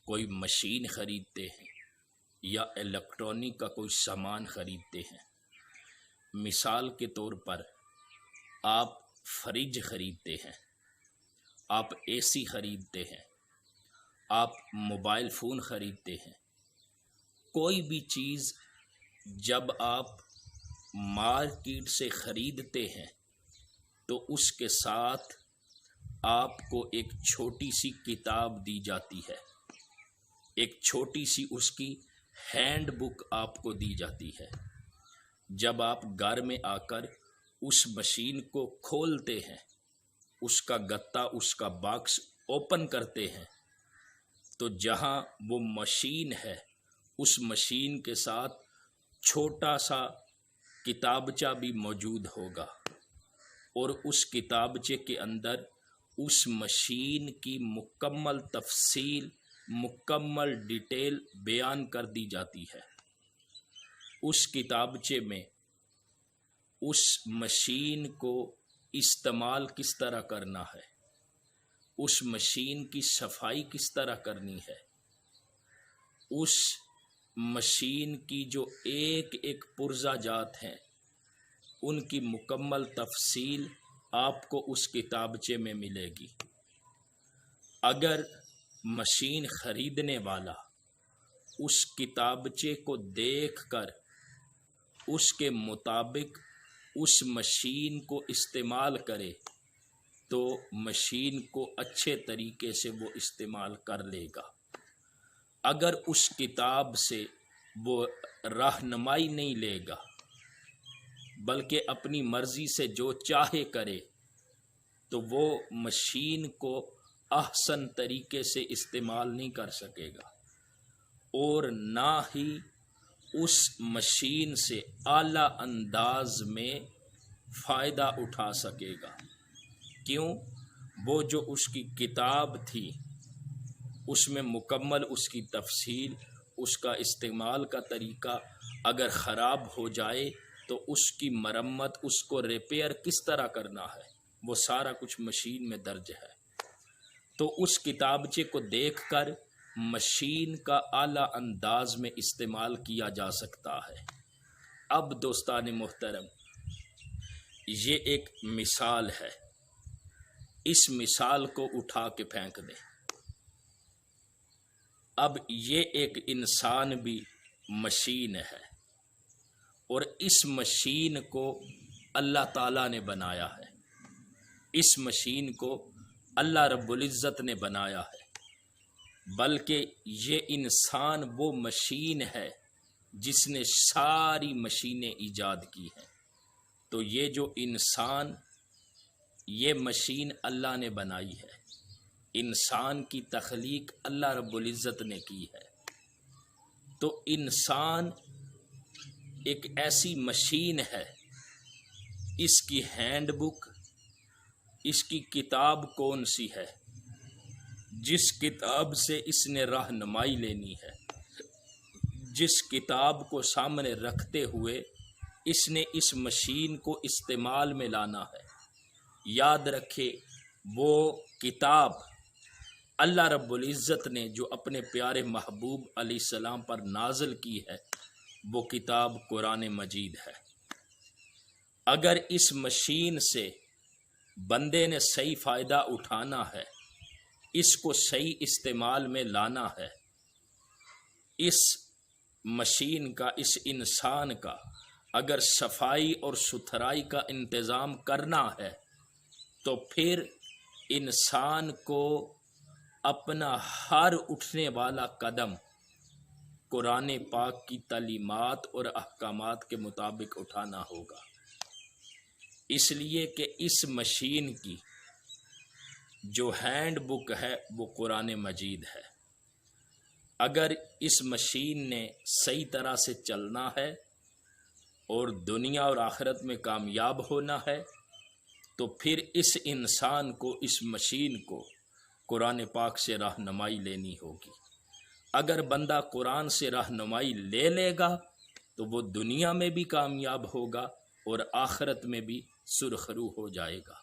کوئی مشین خریدتے ہیں یا الیکٹرانک کا کوئی سامان خریدتے ہیں، مثال کے طور پر آپ فریج خریدتے ہیں، آپ اے سی خریدتے ہیں، آپ موبائل فون خریدتے ہیں، کوئی بھی چیز جب آپ مارکیٹ سے خریدتے ہیں تو اس کے ساتھ آپ کو ایک چھوٹی سی کتاب دی جاتی ہے، ایک چھوٹی سی اس کی ہینڈ بک آپ کو دی جاتی ہے۔ جب آپ گھر میں آ کر اس مشین کو کھولتے ہیں، اس کا گتا، اس کا باکس اوپن کرتے ہیں، تو جہاں وہ مشین ہے اس مشین کے ساتھ چھوٹا سا کتابچہ بھی موجود ہوگا، اور اس کتابچے کے اندر اس مشین کی مکمل تفصیل، مکمل ڈیٹیل بیان کر دی جاتی ہے۔ اس کتابچے میں اس مشین کو استعمال کس طرح کرنا ہے، اس مشین کی صفائی کس طرح کرنی ہے، اس مشین کی جو ایک ایک پرزہ جات ہیں ان کی مکمل تفصیل آپ کو اس کتابچے میں ملے گی۔ اگر مشین خریدنے والا اس کتابچے کو دیکھ کر اس کے مطابق اس مشین کو استعمال کرے تو مشین کو اچھے طریقے سے وہ استعمال کر لے گا۔ اگر اس کتاب سے وہ رہنمائی نہیں لے گا بلکہ اپنی مرضی سے جو چاہے کرے تو وہ مشین کو احسن طریقے سے استعمال نہیں کر سکے گا، اور نہ ہی اس مشین سے اعلیٰ انداز میں فائدہ اٹھا سکے گا۔ کیوں؟ وہ جو اس کی کتاب تھی اس میں مکمل اس کی تفصیل، اس کا استعمال کا طریقہ اگر خراب ہو جائے تو اس کی مرمت، اس کو ریپیئر کس طرح کرنا ہے، وہ سارا کچھ مشین میں درج ہے۔ تو اس کتابچے کو دیکھ کر مشین کا اعلیٰ انداز میں استعمال کیا جا سکتا ہے۔ اب دوستان محترم، یہ ایک مثال ہے، اس مثال کو اٹھا کے پھینک دیں۔ اب یہ ایک انسان بھی مشین ہے، اور اس مشین کو اللہ تعالیٰ نے بنایا ہے، اس مشین کو اللہ رب العزت نے بنایا ہے، بلکہ یہ انسان وہ مشین ہے جس نے ساری مشینیں ایجاد کی ہیں۔ تو یہ جو انسان، یہ مشین اللہ نے بنائی ہے، انسان کی تخلیق اللہ رب العزت نے کی ہے۔ تو انسان ایک ایسی مشین ہے، اس کی ہینڈ بک، اس کی کتاب کون سی ہے جس کتاب سے اس نے رہنمائی لینی ہے، جس کتاب کو سامنے رکھتے ہوئے اس نے اس مشین کو استعمال میں لانا ہے۔ یاد رکھے، وہ کتاب اللہ رب العزت نے جو اپنے پیارے محبوب علیہ السلام پر نازل کی ہے وہ کتاب قرآن مجید ہے۔ اگر اس مشین سے بندے نے صحیح فائدہ اٹھانا ہے، اس کو صحیح استعمال میں لانا ہے، اس مشین کا، اس انسان کا اگر صفائی اور ستھرائی کا انتظام کرنا ہے تو پھر انسان کو اپنا ہر اٹھنے والا قدم قرآن پاک کی تعلیمات اور احکامات کے مطابق اٹھانا ہوگا، اس لیے کہ اس مشین کی جو ہینڈ بک ہے وہ قرآن مجید ہے۔ اگر اس مشین نے صحیح طرح سے چلنا ہے اور دنیا اور آخرت میں کامیاب ہونا ہے تو پھر اس انسان کو، اس مشین کو قرآن پاک سے رہنمائی لینی ہوگی۔ اگر بندہ قرآن سے رہنمائی لے لے گا تو وہ دنیا میں بھی کامیاب ہوگا اور آخرت میں بھی سرخرو ہو جائے گا۔